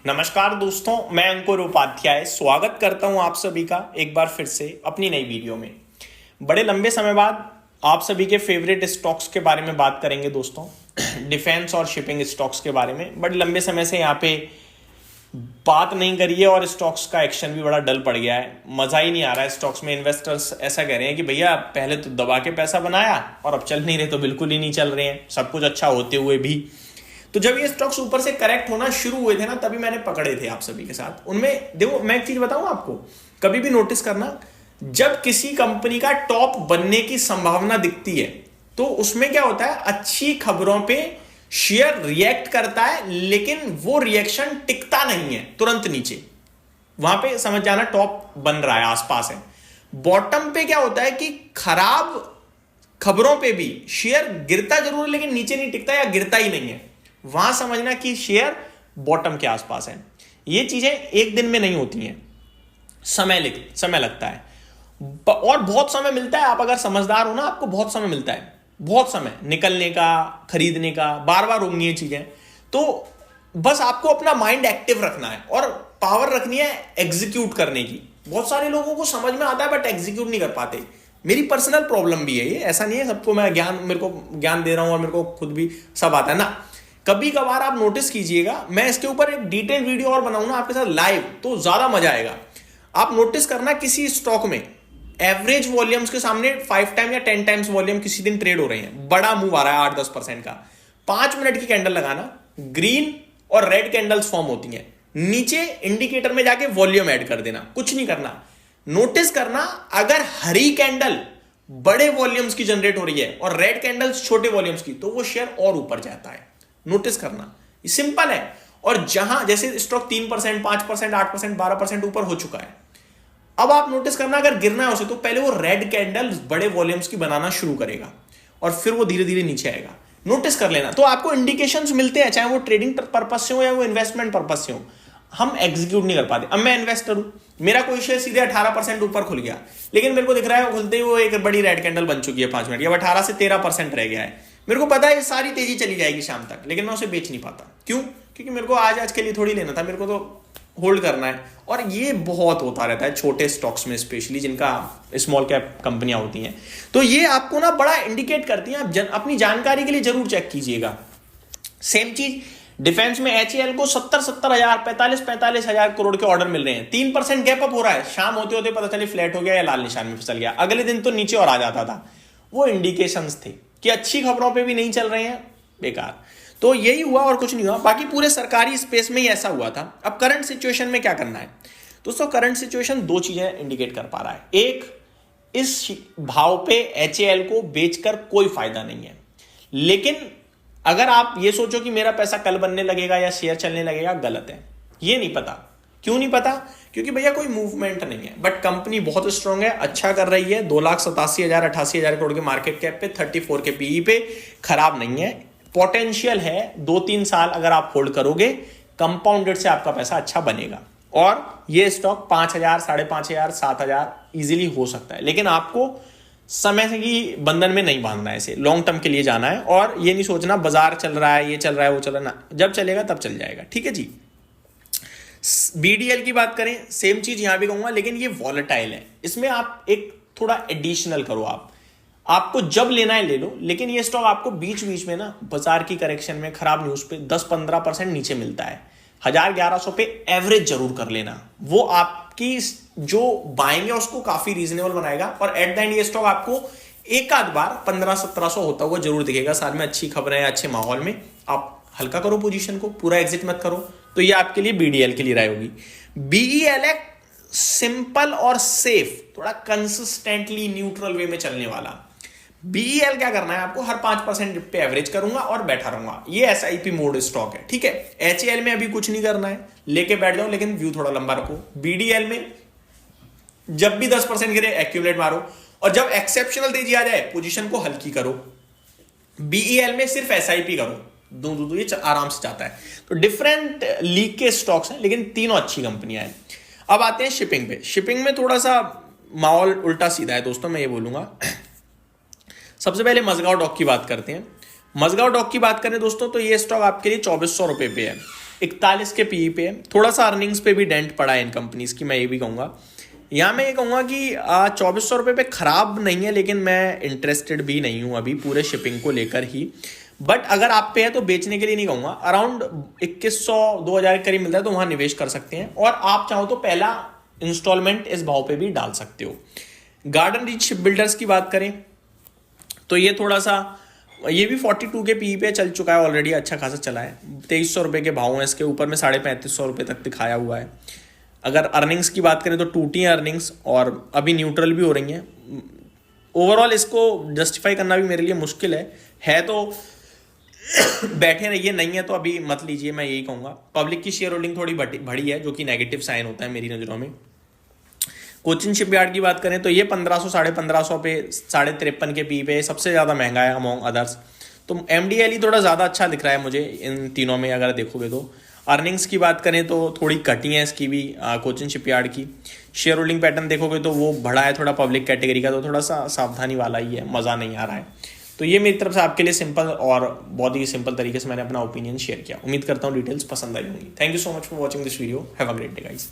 नमस्कार दोस्तों, मैं अंकुर उपाध्याय स्वागत करता हूं आप सभी का एक बार फिर से अपनी नई वीडियो में। बड़े लंबे समय बाद आप सभी के फेवरेट स्टॉक्स के बारे में बात करेंगे दोस्तों। डिफेंस और शिपिंग स्टॉक्स के बारे में बड़े लंबे समय से यहाँ पे बात नहीं करी है और स्टॉक्स का एक्शन भी बड़ा डल पड़ गया है। मजा ही नहीं आ रहा है स्टॉक्स में। इन्वेस्टर्स ऐसा कह रहे हैं कि भैया पहले तो दबा के पैसा बनाया और अब चल नहीं रहे, तो बिल्कुल ही नहीं चल रहे हैं, सब कुछ अच्छा होते हुए भी। तो जब ये स्टॉक्स ऊपर से करेक्ट होना शुरू हुए थे ना, तभी मैंने पकड़े थे आप सभी के साथ। उनमें देखो, मैं एक चीज बताऊं आपको, कभी भी नोटिस करना, जब किसी कंपनी का टॉप बनने की संभावना दिखती है तो उसमें क्या होता है, अच्छी खबरों पे शेयर रिएक्ट करता है, लेकिन वो रिएक्शन टिकता नहीं है तुरंत नीचे। वहां पे समझ जाना टॉप बन रहा है, आसपास है। बॉटम पे क्या होता है कि खराब खबरों पे भी शेयर गिरता जरूर है, लेकिन नीचे नहीं टिकता या गिरता ही नहीं है। वहां समझना कि शेयर बॉटम के आसपास है। ये चीजें एक दिन में नहीं होती हैं, समय लगता है और बहुत समय मिलता है। आप अगर समझदार हो ना, आपको बहुत समय मिलता है, बहुत समय निकलने का, खरीदने का। बार बार होंगी ये चीजें, तो बस आपको अपना माइंड एक्टिव रखना है और पावर रखनी है एग्जीक्यूट करने की। बहुत सारे लोगों को समझ में आता है बट एग्जीक्यूट नहीं कर पाते। मेरी पर्सनल प्रॉब्लम भी है ये, ऐसा नहीं है सबको मैं मेरे को ज्ञान दे रहा हूं और मेरे को खुद भी सब आता है ना। कभी कभार आप नोटिस कीजिएगा, मैं इसके ऊपर एक डिटेल वीडियो और बनाऊंगा आपके साथ लाइव, तो ज्यादा मजा आएगा। आप नोटिस करना, किसी स्टॉक में एवरेज वॉल्यूम्स के सामने 5 टाइम या 10 टाइम्स वॉल्यूम किसी दिन ट्रेड हो रहे हैं, बड़ा मूव आ रहा है 8-10% का। 5 मिनट की कैंडल लगाना, ग्रीन और रेड कैंडल्स फॉर्म होती हैं, नीचे इंडिकेटर में जाके वॉल्यूम ऐड कर देना, कुछ नहीं करना। नोटिस करना, अगर हरी कैंडल बड़े वॉल्यूम्स की जनरेट हो रही है और रेड कैंडल्स छोटे वॉल्यूम्स की, तो वो शेयर और ऊपर जाता है। नोटिस करना, सिंपल है। और जहां जैसे स्टॉक 3%, 5%, 8%, 12% ऊपर हो चुका है, अब आप नोटिस करना, अगर गिरना है उसे, तो पहले वो रेड कैंडल बड़े वॉल्यूम्स की बनाना शुरू करेगा और फिर वो धीरे धीरे नीचे आएगा। नोटिस कर लेना, तो आपको इंडिकेशंस मिलते हैं, चाहे वो ट्रेडिंग पर्पस से हो या वो इन्वेस्टमेंट पर्पस से हो। हम एग्जीक्यूट नहीं कर पाते। अब मैं इन्वेस्टर हूं, मेरा कोई शेयर सीधे 18% ऊपर खुल गया, लेकिन मेरे को दिख रहा है खुलते ही वो एक बड़ी रेड कैंडल बन चुकी है 5 मिनट, या 18 से 13% रह गया है। मेरे को पता है ये सारी तेजी चली जाएगी शाम तक, लेकिन मैं उसे बेच नहीं पाता। क्यों? क्योंकि मेरे को आज के लिए थोड़ी लेना था, मेरे को तो होल्ड करना है। और ये बहुत होता रहता है छोटे स्टॉक्स में, स्पेशली जिनका स्मॉल कैप कंपनियां होती हैं। तो ये आपको ना बड़ा इंडिकेट करती हैं। आप अपनी जानकारी के लिए जरूर चेक कीजिएगा। सेम चीज डिफेंस में एचएएल को 70 हजार, 45 हजार करोड़ के ऑर्डर मिल रहे हैं। 3% गैप अप हो रहा है, शाम होते होते पता चले फ्लैट हो गया या लाल निशान में फिसल गया, अगले दिन तो नीचे और आ जाता था। वो इंडिकेशंस थे कि अच्छी खबरों पे भी नहीं चल रहे हैं, बेकार। तो यही हुआ और कुछ नहीं हुआ। बाकी पूरे सरकारी स्पेस में ही ऐसा हुआ था। अब करंट सिचुएशन में क्या करना है दोस्तों? करंट सिचुएशन 2 चीजें इंडिकेट कर पा रहा है। एक, इस भाव पे एचएएल को बेचकर कोई फायदा नहीं है। लेकिन अगर आप ये सोचो कि मेरा पैसा कल बनने लगेगा या शेयर चलने लगेगा, गलत है। ये नहीं पता। क्यों नहीं पता? क्योंकि भैया कोई मूवमेंट नहीं है, बट कंपनी बहुत स्ट्रांग है, अच्छा कर रही है। 2,87,000 88,000 करोड़ के मार्केट कैप पे, 34 के पीई पे, खराब नहीं है। पोटेंशियल है, 2-3 साल अगर आप होल्ड करोगे, कंपाउंडेड से आपका पैसा अच्छा बनेगा। और ये स्टॉक 5,000, 5,500, 7,000 इजीली हो सकता है। लेकिन आपको समय से की बंधन में नहीं बांधना है, इसे लॉन्ग टर्म के लिए जाना है। और ये नहीं सोचना बाजार चल रहा है, ये चल रहा है, वो चल रहा है ना, जब चलेगा तब चल जाएगा। ठीक है जी। बीडीएल की बात करें, सेम चीज यहां भी कहूंगा, लेकिन ये वॉलेटाइल है। इसमें आप एक थोड़ा एडिशनल करो, आपको जब लेना है ले लो, लेकिन ये स्टॉक आपको बीच बीच में ना बाजार की करेक्शन में, खराब न्यूज पे 10-15% नीचे मिलता है। 1,000-1,100 पे एवरेज जरूर कर लेना, वो आपकी जो बाइंग है उसको काफी रीजनेबल बनाएगा। और एट द एंड ये स्टॉक आपको एक आध बार 1500-1700 होता हुआ जरूर दिखेगा। साल में अच्छी खबरें, अच्छे माहौल में आप हल्का करो पोजीशन को, पूरा एग्जिट मत करो। तो ये आपके लिए बीडीएल के लिए राय होगी। बीईएल सिंपल और सेफ, थोड़ा कंसिस्टेंटली न्यूट्रल वे में चलने वाला। बीईएल क्या करना है आपको, हर 5% पे एवरेज करूंगा और बैठा रहूंगा। ये एसआईपी मोड स्टॉक है, ठीक है। एचएएल में अभी कुछ नहीं करना है, लेके बैठ जाओ, लेकिन व्यू थोड़ा लंबा रखो। बीडीएल में जब भी 10% गिरे एक्यूमुलेट मारो, और जब एक्सेप्शनल तेजी आ जाए पोजीशन को हल्की करो। बीईएल में सिर्फ एसआईपी करो, दो ये आराम से जाता है। तो डिफरेंट लीग के स्टॉक्स हैं, लेकिन तीनों अच्छी कंपनियां हैं। अब आते हैं शिपिंग पे। शिपिंग में थोड़ा सा माहौल उल्टा सीधा है दोस्तों, मैं ये बोलूंगा। सबसे पहले मजगांव डॉक की बात करते हैं। मजगांव डॉक की बात करें दोस्तों, तो ये स्टॉक आपके लिए 2400 रुपए पे है। 41 के पीई पे, थोड़ा सा अर्निंग्स पे भी डेंट पड़ा है इन कंपनीज की, मैं ये भी कहूँगा। यहाँ मैं ये कहूँगा कि 2400 पे खराब नहीं है, लेकिन मैं इंटरेस्टेड भी नहीं हूँ अभी पूरे शिपिंग को लेकर ही। बट अगर आप पे है तो बेचने के लिए नहीं कहूँगा। अराउंड 2100-2000 के करीब मिलता है तो वहाँ निवेश कर सकते हैं, और आप चाहो तो पहला इंस्टॉलमेंट इस भाव पे भी डाल सकते हो। गार्डन रीच शिप बिल्डर्स की बात करें तो ये थोड़ा सा, ये भी 42 के पी पे चल चुका है ऑलरेडी, अच्छा खासा चला है। 2300 रुपये के भाव हैं इसके, ऊपर में 3550 रुपये तक दिखाया हुआ है। अगर अर्निंग्स की बात करें तो टूटी हैं अर्निंग्स, और अभी न्यूट्रल भी हो रही हैं। ओवरऑल इसको जस्टिफाई करना भी मेरे लिए मुश्किल है तो बैठे रहिए, नहीं है तो अभी मत लीजिए, मैं यही कहूँगा। पब्लिक की शेयर होल्डिंग थोड़ी बढ़ी है, जो कि नेगेटिव साइन होता है मेरी नज़रों में। कोचिन शिपयार्ड की बात करें तो ये 1500 1550 पे 53.5 के पी पे सबसे ज़्यादा महंगा है अमॉन्ग अदर्स। तो MDLE थोड़ा ज़्यादा अच्छा दिख रहा है मुझे इन तीनों में अगर देखोगे तो। अर्निंग्स की बात करें तो थोड़ी घटी है इसकी भी, कोचिन शिपयार्ड की। शेयर होल्डिंग पैटर्न देखोगे तो वो बढ़ा है थोड़ा पब्लिक कैटेगरी का, तो थोड़ा सा सावधानी वाला ही है, मज़ा नहीं आ रहा है। तो ये मेरी तरफ से आपके लिए सिंपल और बहुत ही सिंपल तरीके से मैंने अपना ओपिनियन शेयर किया। उम्मीद करता हूँ डिटेल्स पसंद आई होंगी। Thank you so much for watching this video. Have a great day guys.